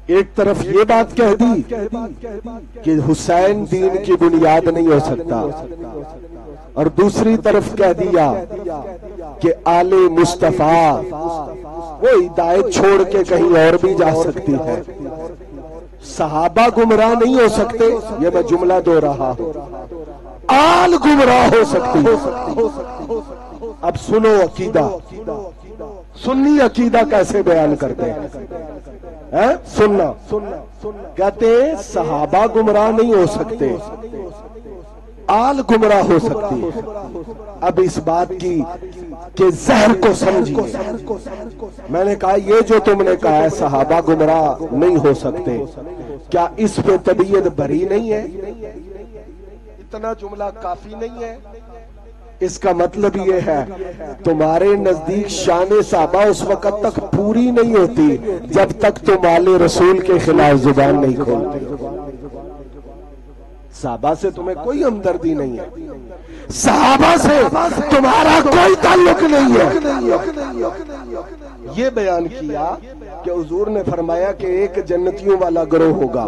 ایک طرف یہ بات کہہ دی کہ حسین دین کی بنیاد نہیں ہو سکتا، اور دوسری طرف کہہ دیا کہ آل مصطفیٰ وہ ہدایت چھوڑ کے کہیں اور بھی جا سکتی ہے، صحابہ گمراہ نہیں ہو سکتے، یہ میں جملہ دو رہا ہوں، آل گمراہ ہو سکتی ہے۔ اب سنو عقیدہ، سنی عقیدہ کیسے بیان کرتے ہیں، سننا کہتے ہیں صحابہ گمراہ نہیں ہو سکتے، آل گمراہ ہو سکتی ہے۔ اب اس بات کی کہ زہر کو سمجھیے، میں نے کہا یہ جو تم نے کہا ہے صحابہ گمراہ نہیں ہو سکتے، کیا اس پہ طبیعت بھری نہیں ہے؟ اتنا جملہ کافی نہیں ہے؟ اس کا مطلب یہ ہے تمہارے نزدیک شان صحابہ اس وقت تک پوری نہیں ہوتی جب تک تم آل رسول کے خلاف زبان نہیں کھولتے۔ صحابہ سے تمہیں کوئی ہمدردی نہیں ہے، صحابہ سے تمہارا کوئی تعلق نہیں ہے۔ یہ بیان کیا کہ حضور نے فرمایا کہ ایک جنتیوں والا گروہ ہوگا،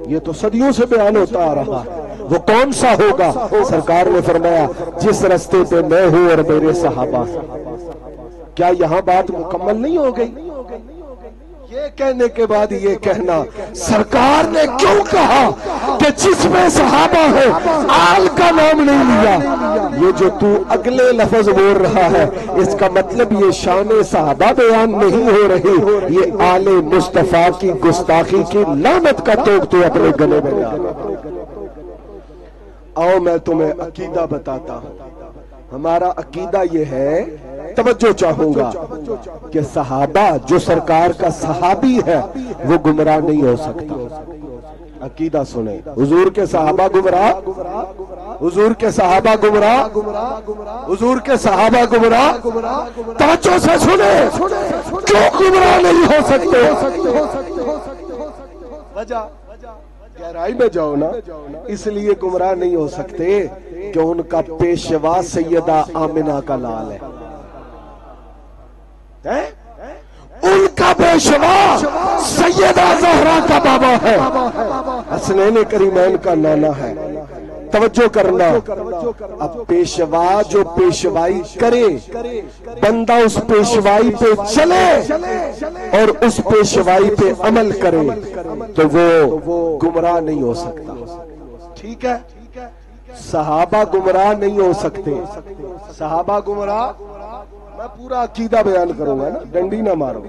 یہ تو صدیوں سے بیان ہوتا آ رہا، وہ کون سا ہوگا؟ سرکار نے فرمایا جس راستے پہ میں ہوں اور میرے صحابہ۔ کیا یہاں بات مکمل نہیں ہو گئی؟ یہ کہنے کے بعد یہ کہنا سرکار نے کیوں کہا کہ جس میں صحابہ ہو آل کا نام نہیں لیا؟ یہ جو تو اگلے لفظ بول رہا ہے اس کا مطلب یہ شان صحابہ بیان نہیں ہو رہی، یہ آل مصطفیٰ کی گستاخی کی لعنت کا توق تو اپنے گلے میں ڈال۔ آؤ میں تمہیں عقیدہ بتاتا ہوں۔ ہمارا عقیدہ یہ ہے، توجہ چاہوں گا کہ صحابہ جو سرکار کا صحابی ہے وہ گمراہ نہیں ہو سکتا۔ عقیدہ سنیں، حضور کے صحابہ گمراہ، حضور کے صحابہ گمراہ، حضور کے صحابہ گمراہ، توجہ سے سنیں، کیوں گمراہ نہیں ہو سکتے؟ وجہ گہرائی میں جاؤ نا، اس لیے گمراہ نہیں ہو سکتے کہ ان کا پیشوا سیدہ آمنہ کا لال ہے، ان کا پیشوا سیدہ زہرا کا بابا ہے، حسنین کریمین کا نانا ہے۔ توجہ کرنا، اب پیشوا جو پیشوائی کرے، بندہ اس پیشوائی پہ چلے اور اس پیشوائی پہ عمل کرے تو وہ گمراہ نہیں ہو سکتا۔ ٹھیک ہے، صحابہ گمراہ نہیں ہو سکتے، صحابہ گمراہ، میں پورا عقیدہ بیان کروں گا نا، ڈنڈی نہ مارو،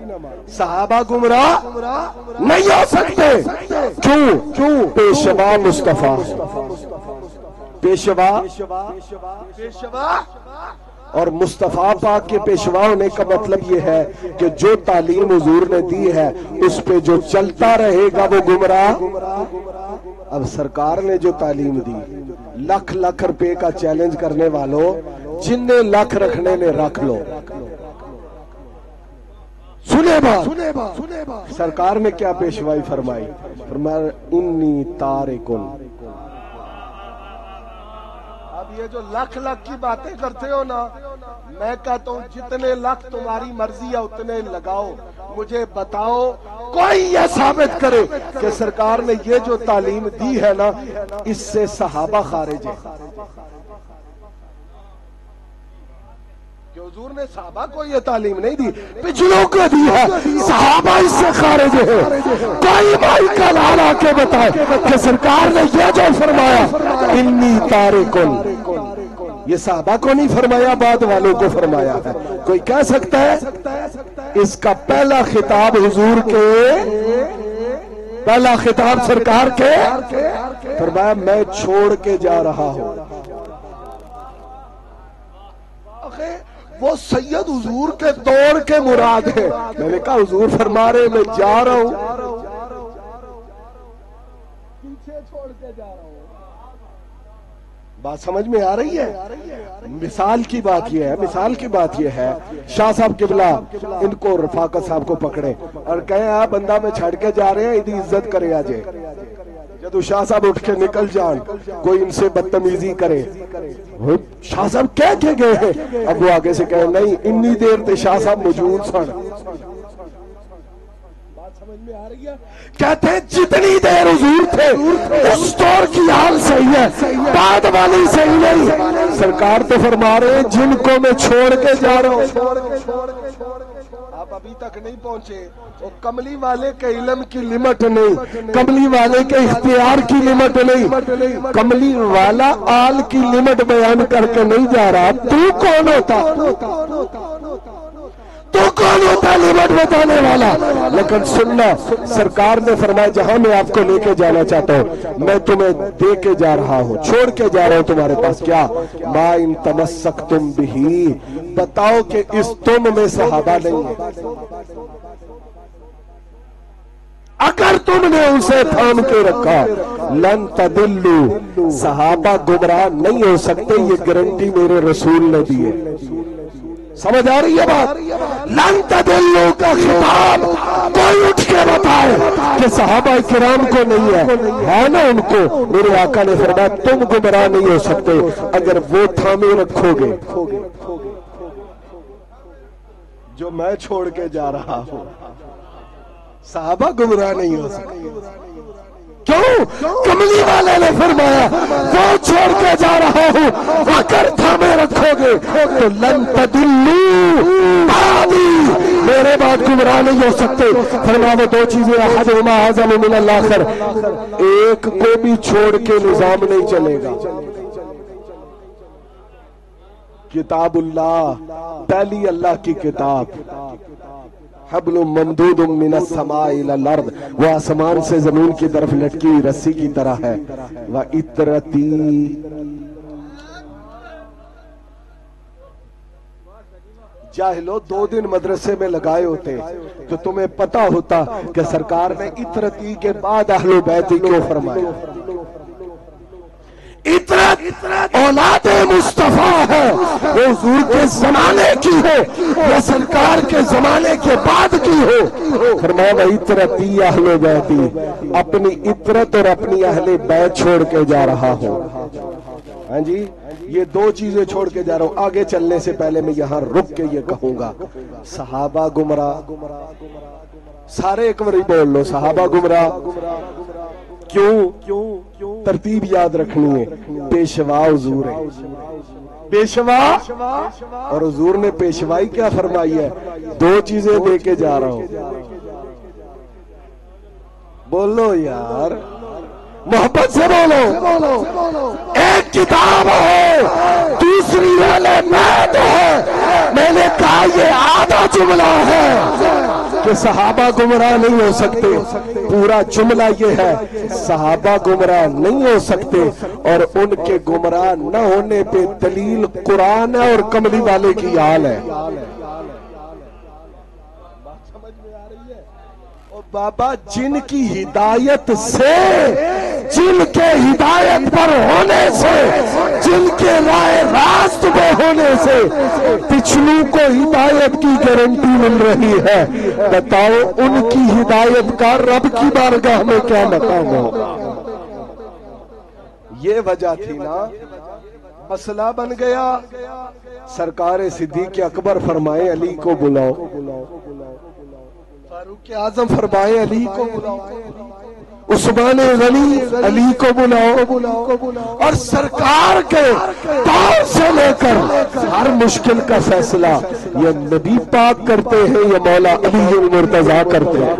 صحابہ گمراہ نہیں ہو سکتے۔ کیوں؟ پیشوا مصطفیٰ، پیشوا اور مصطفیٰ پاک کے پیشوا ہونے کا مطلب یہ ہے کہ جو تعلیم حضور نے دی ہے اس پہ جو چلتا رہے گا وہ گمراہ۔ اب سرکار نے جو تعلیم دی، لاکھ لاکھ روپے کا چیلنج کرنے والوں، جننے لاکھ رکھنے نے رکھ لو۔ سنے بات، سرکار نے کیا پیشوائی فرمائی؟ فرمایا انی تارکن۔ اب یہ جو لاکھ لاکھ کی باتیں کرتے ہو نا، میں کہتا ہوں جتنے لاکھ تمہاری مرضی ہے اتنے لگاؤ، مجھے بتاؤ کوئی یہ ثابت کرے کہ سرکار نے یہ جو تعلیم دی ہے نا اس سے صحابہ خارج ہے، کہ حضور نے صحابہ کو یہ تعلیم نہیں دی، پچھلوں کو دی ہے، صحابہ اس سے خارج ہے۔ کوئی بھائی کا لال آ کے بتائے کہ سرکار نے یہ جو فرمایا انی تارکن، یہ صحابہ کو نہیں فرمایا، بعد والوں کو فرمایا ہے۔ کوئی کہہ سکتا ہے؟ اس کا پہلا خطاب حضور کے، پہلا خطاب سرکار کے، فرمایا میں چھوڑ کے جا رہا ہوں۔ وہ سید حضور کے دور کے مراد ہے۔ میں نے کہا حضور فرما رہے میں جا رہا ہوں، پیچھے چھوڑ کے جا رہا ہوں۔ بات سمجھ میں آ رہی ہے؟ مثال کی بات یہ ہے، مثال کی بات یہ ہے، شاہ صاحب قبلہ ان کو رفاقت صاحب کو پکڑے اور کہیں آپ بندہ میں چھڑ کے جا رہے ہیں، ادھی عزت کرے آجے۔ جب شاہ صاحب اٹھ کے نکل جان، کوئی ان سے بدتمیزی کرے، شاہ صاحب کہہ کے گئے ہیں، اب وہ آگے سے کہے نہیں انی دیر تے شاہ صاحب موجود سن۔ کہتے ہیں جتنی دیر حضور تھے اس دور کی حال صحیح ہے، بعد والی صحیح نہیں۔ سرکار تو فرما رہے ہیں جن کو میں چھوڑ کے جا رہا ہوں، آپ ابھی تک نہیں پہنچے۔ وہ کملی والے کے علم کی لمٹ نہیں، کملی والے کے اختیار کی لمٹ نہیں، کملی والا آل کی لمٹ بیان کر کے نہیں جا رہا۔ تو کون ہوتا؟ تو کون ہوتا لمٹ بتانے والا؟ لیکن سننا، سرکار نے فرمایا جہاں میں آپ کو لے کے جانا چاہتا ہوں میں تمہیں دے کے جا رہا ہوں، چھوڑ کے جا رہا ہوں تمہارے پاس۔ کیا؟ ما ان تمسکتم بہی، بتاؤ کہ اس تم میں صحابہ نہیں ہے؟ اگر تم نے اسے تھام کے رکھا لن تدلو، صحابہ گمراہ نہیں ہو سکتے، یہ گارنٹی میرے رسول نے دی ہے۔ سمجھ آ رہی ہے بات؟ لن تدلو کا خطاب کوئی اٹھ کے بتائے کہ صحابہ کرام کو نہیں ہے نا ان کو، میرے آقا نے فرمایا تم گمراہ نہیں ہو سکتے اگر وہ تھامے رکھو گے جو میں چھوڑ کے جا رہا ہوں۔ صحابہ گمراہ نہیں ہو سکتے، کیوں؟ کملی والے نے فرمایا وہ چھوڑ کے جا رہا ہوں اگر تھامے رکھو گے تو لن تدلو بعدی، میرے بعد گمراہ نہیں ہو سکتے۔ فرمایا وہ دو چیزیں احدہما اعظم من الاخر، ایک کو بھی چھوڑ کے نظام نہیں چلے گا۔ کتاب اللہ، پہلی اللہ کی کتاب، حبل ممدود من السماء الى الارض، وہ آسمان سے زمین کی طرف لٹکی ہوئی رسی کی طرح ہے۔ وَإِتْرَتِي، جاہلو 2 دن مدرسے میں لگائے ہوتے تو تمہیں پتا ہوتا کہ سرکار نے اطرتی کے بعد اہل بیت کیوں فرمایا۔ اطرت اولاد مصطفیٰ ہے، وہ حضور کے زمانے کی ہو یا سرکار کے زمانے کے بعد کی ہو۔ فرمایا اطرتی اہل بیتی، اپنی اطرت اور اپنی اہل بیت چھوڑ کے جا رہا ہوں۔ ہاں جی، یہ 2 چیزیں چھوڑ کے جا رہا ہوں۔ آگے چلنے سے پہلے میں یہاں رک کے یہ کہوں گا، صحابہ گمراہ، سارے ایک بار بول لو، صحابہ گمراہ کیوں؟ ترتیب یاد رکھنی ہے، پیشوا حضور ہے، پیشوا، اور حضور نے پیشوائی کیا فرمائی ہے؟ 2 چیزیں دے کے جا رہا ہوں۔ بولو یار، محبت سے بولو۔ ایک کتاب ہے، دوسری والے بیت ہے۔ میں نے کہا یہ آدھا جملہ ہے کہ صحابہ گمراہ نہیں ہو سکتے، پورا جملہ یہ ہے صحابہ گمراہ نہیں ہو سکتے، اور ان کے گمراہ نہ ہونے پہ دلیل قرآن ہے اور کملی والے کی حال ہے۔ بابا جن کی ہدایت سے، جن کے ہدایت پر ہونے سے، جن کے رائے راست پہ ہونے سے پچھلوں کو ہدایت کی گارنٹی مل رہی ہے، بتاؤ ان کی ہدایت کا رب کی بارگاہ میں کیا مقام ہوگا؟ یہ وجہ تھی نا، مسئلہ بن گیا۔ سرکار صدیق اکبر فرمائے علی کو بلاؤ، فاروق اعظم فرمائے علی کو بلاؤ، عثمان غنی علی کو بلاؤ، اور سرکار کے دور سے لے کر ہر مشکل کا فیصلہ یہ نبی پاک کرتے ہیں یا مولا علی المرتضیٰ کرتے ہیں۔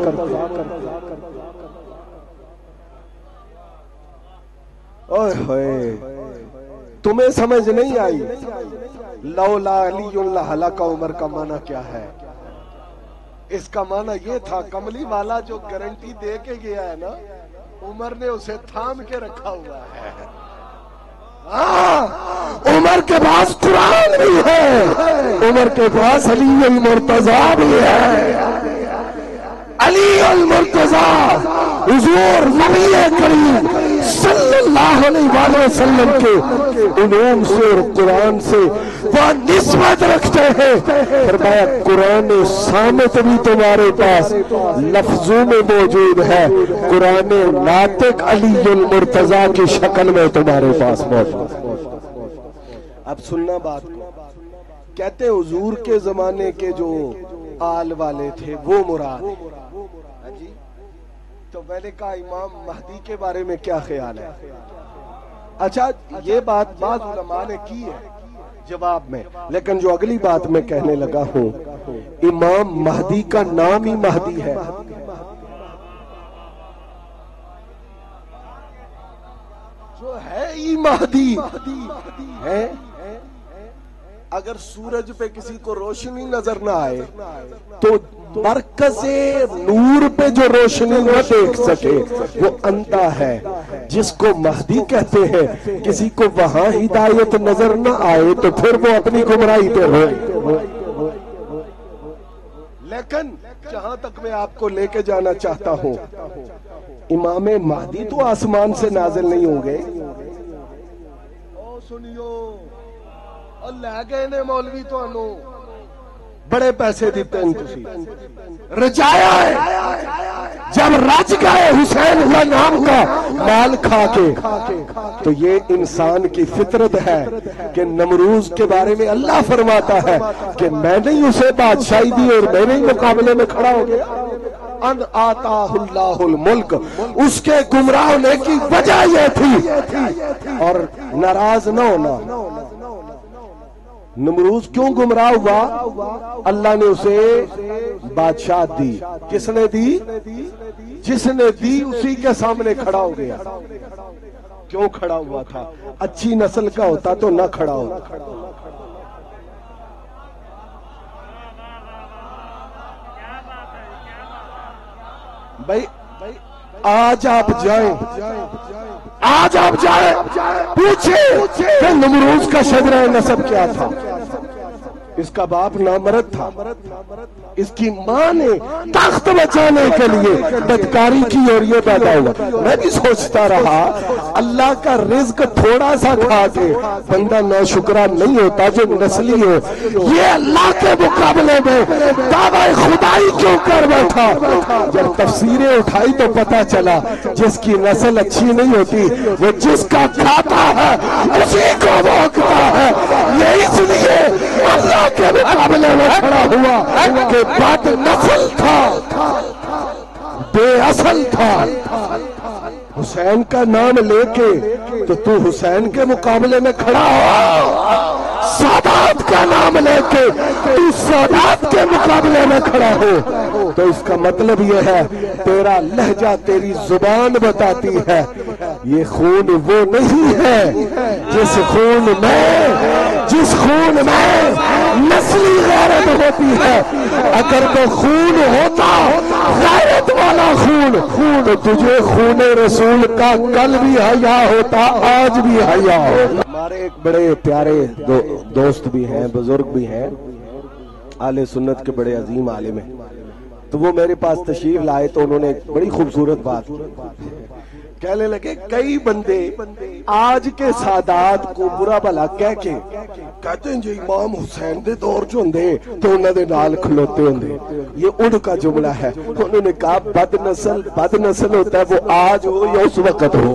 اوہ ہوئے، تمہیں سمجھ نہیں آئی لولا علی لہلک عمر کا معنی کیا ہے؟ اس کا معنی یہ تھا کملی والا جو گارنٹی دے کے گیا ہے نا، عمر نے اسے تھام کے رکھا ہوا ہے۔ عمر کے پاس قرآن بھی ہے، عمر کے پاس علی المرتضیٰ بھی ہے۔ علی المرتضیٰ حضور نبی کریم صلی اللہ علیہ وسلم کے علوم سے اور قرآن سے وہ نسبت رکھتے ہیں۔ فرمایا قرآن صامت بھی تمہارے پاس لفظوں میں موجود ہے، قرآن ناطق علی المرتضیٰ کی شکل میں تمہارے پاس موجود ہے۔ اب سننا بات کو، کہتے حضور کے زمانے کے جو آل والے تھے وہ مراد، تو میں نے کہا امام مہدی کے بارے میں کیا خیال ہے؟ اچھا یہ بات بعض علماء نے کی ہے جواب میں، لیکن جو اگلی بات میں کہنے لگا ہوں، امام مہدی کا نام ہی مہدی ہے۔ جو ہے ہی مہدی ہے۔ اگر سورج پہ کسی کو روشنی نظر نہ آئے تو مرکز نور پہ جو روشنی نہ دیکھ سکے وہ اندھا ہے۔ جس کو مہدی کہتے ہیں کسی کو وہاں ہدایت نظر نہ آئے تو پھر وہ اپنی گمراہی پہ ہوئے۔ لیکن جہاں تک میں آپ کو لے کے جانا چاہتا ہوں، امام مہدی تو آسمان سے نازل نہیں ہوں گے۔ سنیو لے گئے نے مولوی تو بڑے پیسے دیتے ہیں، تسی رجایا ہے جب رج گئے حسین اللہ نام کا مال کھا کے، تو یہ انسان کی فطرت ہے کہ نمروز کے بارے میں اللہ فرماتا ہے کہ میں نے اسے بادشاہی دی اور میں نے مقابلے میں کھڑا ہو گیا۔ ان آتا اللہ الملک، اس کے گمراہ ہونے کی وجہ یہ تھی، اور ناراض نہ ہونا۔ نمروز کیوں گمراہ ہوا؟ اللہ نے اسے بادشاہ دی۔ کس نے دی؟ جس نے دی اسی کے سامنے کھڑا ہو گیا۔ کیوں کھڑا ہوا تھا؟ اچھی نسل کا ہوتا تو نہ کھڑا ہوتا۔ بھائی آج آپ جائیں پوچھیں کہ نمروز کا شجرہ نسب کیا تھا؟ اس کا باپ نامرد تھا، اس کی ماں نے تخت بچانے کے لیے بدکاری کی اور یہ پیدا ہوا۔ میں بھی سوچتا رہا اللہ کا رزق تھوڑا سا کھا کے بندہ ناشکرا نہیں ہوتا جو نسلی ہو، یہ اللہ کے مقابلے میں دعویٰ خدائی کیوں کر بیٹھا؟ جب تفسیریں اٹھائی تو پتا چلا جس کی نسل اچھی نہیں ہوتی وہ جس کا کھاتا ہے اسی کو بھوکتا ہے۔ یہ اس لیے اللہ کے مقابلے میں کھڑا ہوا کہ بد نسل تھا، بے اصل تھا۔ حسین کا نام لے کے تو حسین کے مقابلے میں کھڑا ہو، سادات کا نام لے کے تو سادات کے مقابلے میں کھڑا ہو، تو اس کا مطلب یہ ہے تیرا لہجہ تیری زبان بتاتی ہے یہ خون وہ نہیں ہے جس خون میں نسلی غیرت ہوتی ہے۔ اگر وہ خون ہوتا غیرت والا خون تو تجھے خون رسول کا کل بھی حیا ہوتا، آج بھی حیا ہو۔ ہمارے ایک بڑے پیارے دوست بھی ہیں، بزرگ بھی ہیں، اہل سنت کے بڑے عظیم عالم ہیں، تو وہ میرے پاس تشریف لائے تو انہوں نے ایک بڑی خوبصورت بات کہنے لگے، کئی بندے آج کے سادات کو برا بھلا کہہ کے کہتے ہیں جو امام حسین دے دور جو ہوندے تو انہوں نے نال کھلوتے ہوندے، یہ ان کا جملہ ہے۔ انہوں نے کہا بد نسل ہوتا ہے وہ آج ہو یا اس وقت ہو،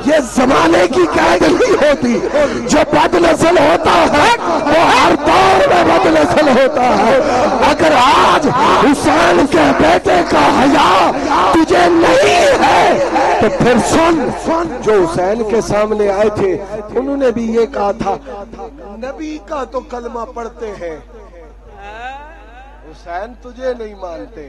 یہ زمانے کی قید نہیں ہوتی۔ جو بد نسل ہوتا ہے وہ ہر دور میں بد نسل ہوتا ہے۔ اگر آج حسین کے بیٹے کا حیا تجھے نہیں ہے تو پھر سن، جو حسین کے سامنے آئے تھے انہوں نے بھی یہ کہا تھا نبی کا تو کلمہ پڑھتے ہیں، حسین تجھے نہیں مانتے۔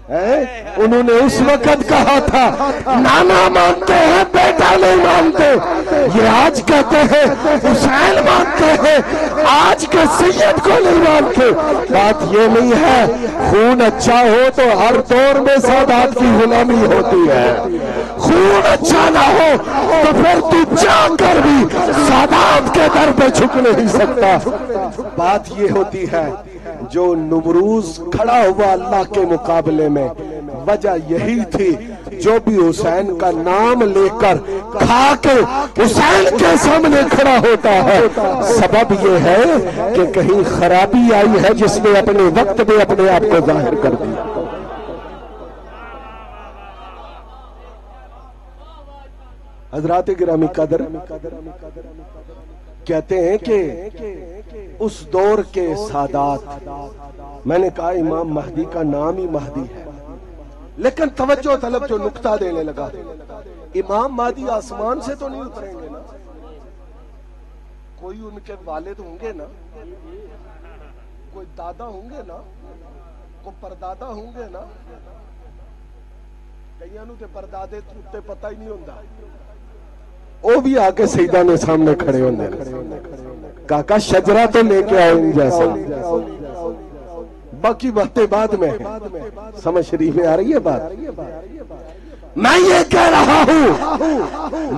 انہوں نے اس وقت کہا تھا نانا مانتے ہیں بیٹا نہیں مانتے، یہ آج کہتے ہیں حسین مانتے ہیں، آج کے سید کو نہیں مانتے۔ بات یہ نہیں ہے خون اچھا ہو تو ہر دور میں سادات کی غلامی ہوتی ہے، خون اچھا نہ ہو تو پھر تو جا کر بھی سادات کے در پہ جھک نہیں سکتا۔ بات یہ ہوتی ہے جو نمروز کھڑا ہوا اللہ کے مقابلے میں، وجہ یہی تھی جو بھی حسین کا نام لے کر کھا کے حسین کے سامنے کھڑا ہوتا ہے، سبب یہ ہے کہ کہیں خرابی آئی ہے جس نے اپنے وقت میں اپنے آپ کو ظاہر کر دیا۔ حضرات گرامی قدر کہتے ہیں کہ اس دور کے سادات، میں نے کہا امام مہدی کا نام ہی مہدی ہے، لیکن توجہ طلب جو نقطہ دینے لگا، امام مہدی آسمان سے تو نہیں اتریں گے نا، کوئی ان کے والد ہوں گے نا، کوئی دادا ہوں گے نا، کوئی پردادا ہوں گے نا، کئیاں نوں تے پردادے تے پتہ ہی نہیں ہوندا، وہ بھی آ کے سیداں سامنے کھڑے ہوندے کاکا شجرہ تو لے کے آؤں جیسا، باقی باتیں بعد میں سمجھ شریف میں آ رہی ہے بات۔ میں یہ کہہ رہا ہوں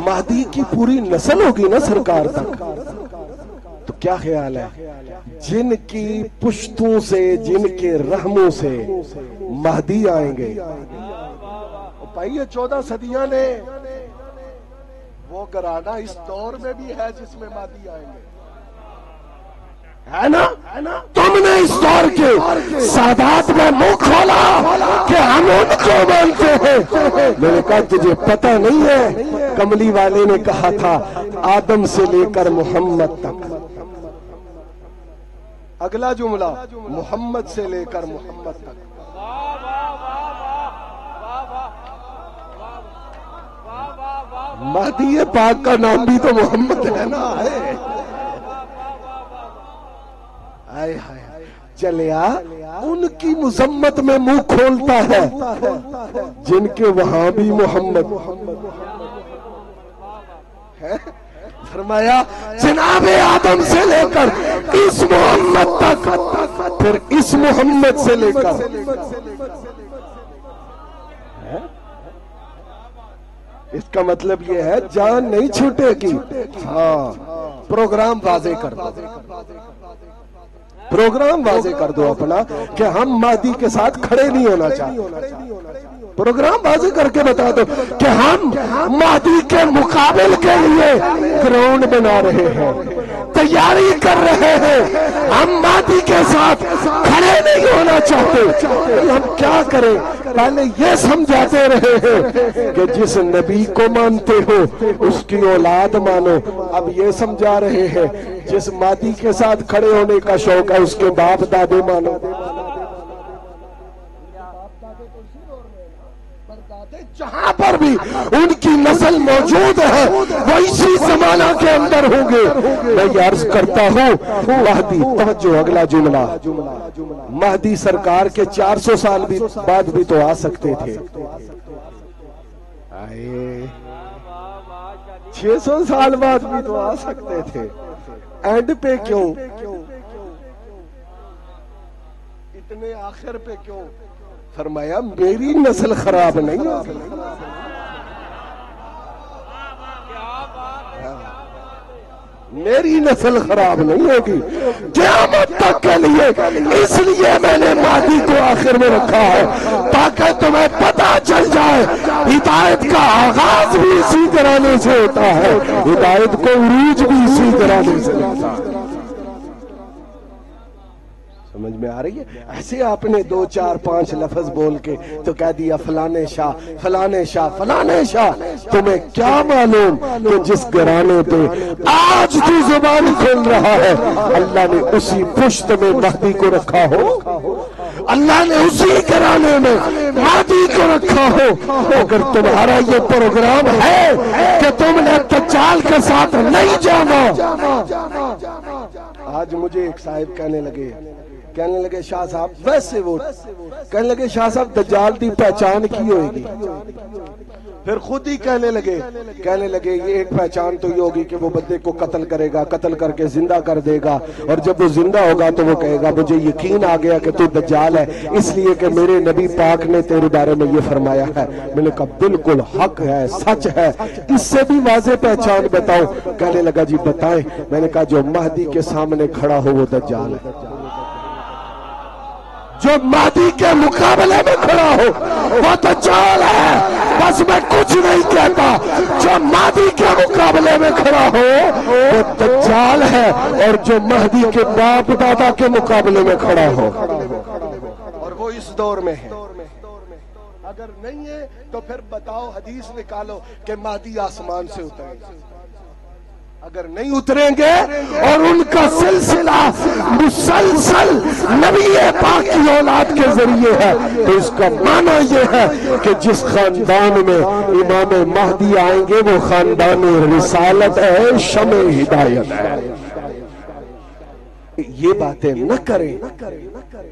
مہدی کی پوری نسل ہوگی نا سرکار تک، تو کیا خیال ہے جن کی پشتوں سے، جن کے رحموں سے مہدی آئیں گے، بھائی یہ 14 صدیاں نے وہ گرانا اس دور میں بھی ہے جس میں مہدی آئیں گے، ہے نا؟ تم نے اس دور کے سادات میں منہ کھولا کہ ہم ان کو مانتے ہیں، میں نے کہا تجھے پتہ نہیں ہے، کملی والے نے کہا تھا آدم سے لے کر محمد تک، اگلا جملہ محمد سے لے کر محمد تک، مہدی پاک کا نام بھی تو محمد ہے نا، چلیا ان کی مذمت میں منہ کھولتا ہے جن کے وہاں بھی محمد ہے، فرمایا جناب آدم سے لے کر اس محمد تک، پھر اس محمد سے لے کر، اس کا مطلب یہ ہے جان نہیں چھوٹے گی۔ ہاں پروگرام واضح کر دو، پروگرام واضح کر دو اپنا کہ ہم مہدی کے ساتھ کھڑے نہیں ہونا چاہتے، پروگرام واضح کر کے بتا دو کہ ہم مہدی کے مقابل کے لیے گراؤنڈ بنا رہے ہیں، تیاری کر رہے ہیں، ہم مہدی کے ساتھ کھڑے نہیں ہونا چاہتے۔ ہم کیا کریں؟ پہلے یہ سمجھاتے رہے ہیں کہ جس نبی کو مانتے ہو اس کی اولاد مانو، اب یہ سمجھا رہے ہیں جس مہدی کے ساتھ کھڑے ہونے کا شوق ہے اس کے باپ دادے مانو۔ جہاں پر بھی ان کی نسل موجود ہے وہ اسی زمانہ کے اندر ہوں گے۔ میں یہ عرض کرتا ہوں مہدی، توجہ اگلا جملہ، مہدی سرکار کے 400 سال بعد بھی تو آ سکتے تھے، 600 سال بعد بھی تو آ سکتے تھے، اینڈ پہ کیوں؟ اتنے آخر پہ کیوں؟ فرمایا میری نسل خراب نہیں ہوگی، میری نسل خراب نہیں ہوگی قیامت تک کے لیے، اس لیے میں نے مہدی کو آخر میں رکھا ہے تاکہ تمہیں پتہ چل جائے ہدایت کا آغاز بھی اسی گرانے سے ہوتا ہے، ہدایت کو عروج بھی اسی گرانے سے ہوتا ہے۔ سمجھ میں آ رہی ہے؟ ایسے آپ نے 2 4 5 لفظ بول کے تو کہہ دیا فلانے شاہ فلانے شاہ فلانے شاہ، تمہیں کیا معلوم کہ جس گرانے پہ آج تو زبان کھول رہا ہے اللہ نے اسی پشت میں مہدی کو رکھا ہو، اللہ نے اسی گرانے میں مہدی کو رکھا ہو۔ اگر تمہارا یہ پروگرام ہے کہ تم نے دجال کے ساتھ نہیں جانا، آج مجھے ایک صاحب کہنے لگے شاہ صاحب، ویسے وہ کہنے لگے شاہ صاحب دجال دی پہچان کی ہوئے گی، پھر خود ہی کہنے لگے یہ ایک پہچان تو یہ ہوگی کہ وہ بندے کو قتل کرے گا، قتل کر کے زندہ کر دے گا، اور جب وہ زندہ ہوگا تو وہ کہے گا مجھے یقین آ گیا کہ تو دجال ہے اس لیے کہ میرے نبی پاک نے تیرے بارے میں یہ فرمایا ہے۔ میں نے کہا بالکل حق ہے، سچ ہے، اس سے بھی واضح پہچان بتاؤ۔ کہنے لگا جی بتائیں۔ میں نے کہا جو مہدی کے سامنے کھڑا ہو وہ دجال ہے، جو مہدی کے مقابلے میں کھڑا ہو وہ دجال ہے، بس میں کچھ نہیں کہتا، جو مہدی کے مقابلے میں کھڑا ہو وہ دجال ہے، اور جو مہدی کے باپ دادا کے مقابلے میں کھڑا ہو، اور وہ اس دور میں ہے۔ اگر نہیں ہے تو پھر بتاؤ، حدیث نکالو کہ مہدی آسمان سے اترے، اگر نہیں اتریں گے اور ان کا سلسلہ مسلسل نبی پاک کی اولاد کے ذریعے ہے تو اس کا معنی یہ ہے کہ جس خاندان میں امام مہدی آئیں گے وہ خاندان رسالت ہے، شمع ہدایت ہے۔ یہ باتیں نہ کریں،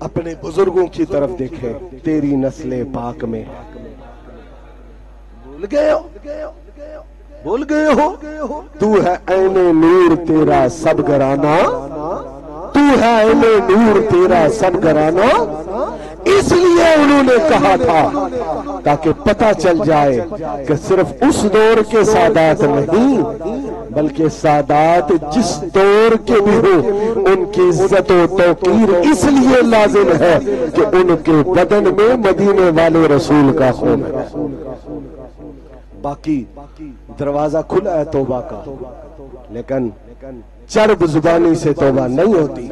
اپنے بزرگوں کی طرف دیکھیں۔ تیری نسل پاک میں بھول گئے ہو تو ہے عین نور تیرا سب گرانا، تو ہے عین نور تیرا سب گرانا۔ اس لیے انہوں نے کہا تھا تاکہ پتہ چل جائے کہ صرف اس دور کے سادات نہیں بلکہ سادات جس دور کے بھی ہو ان کی عزت و توقیر اس لیے لازم ہے کہ ان کے بدن میں مدینے والے رسول کا خون ہے۔ باقی دروازہ کھلا ہے توبہ کا، لیکن چرب زبانی سے توبہ نہیں ہوتی۔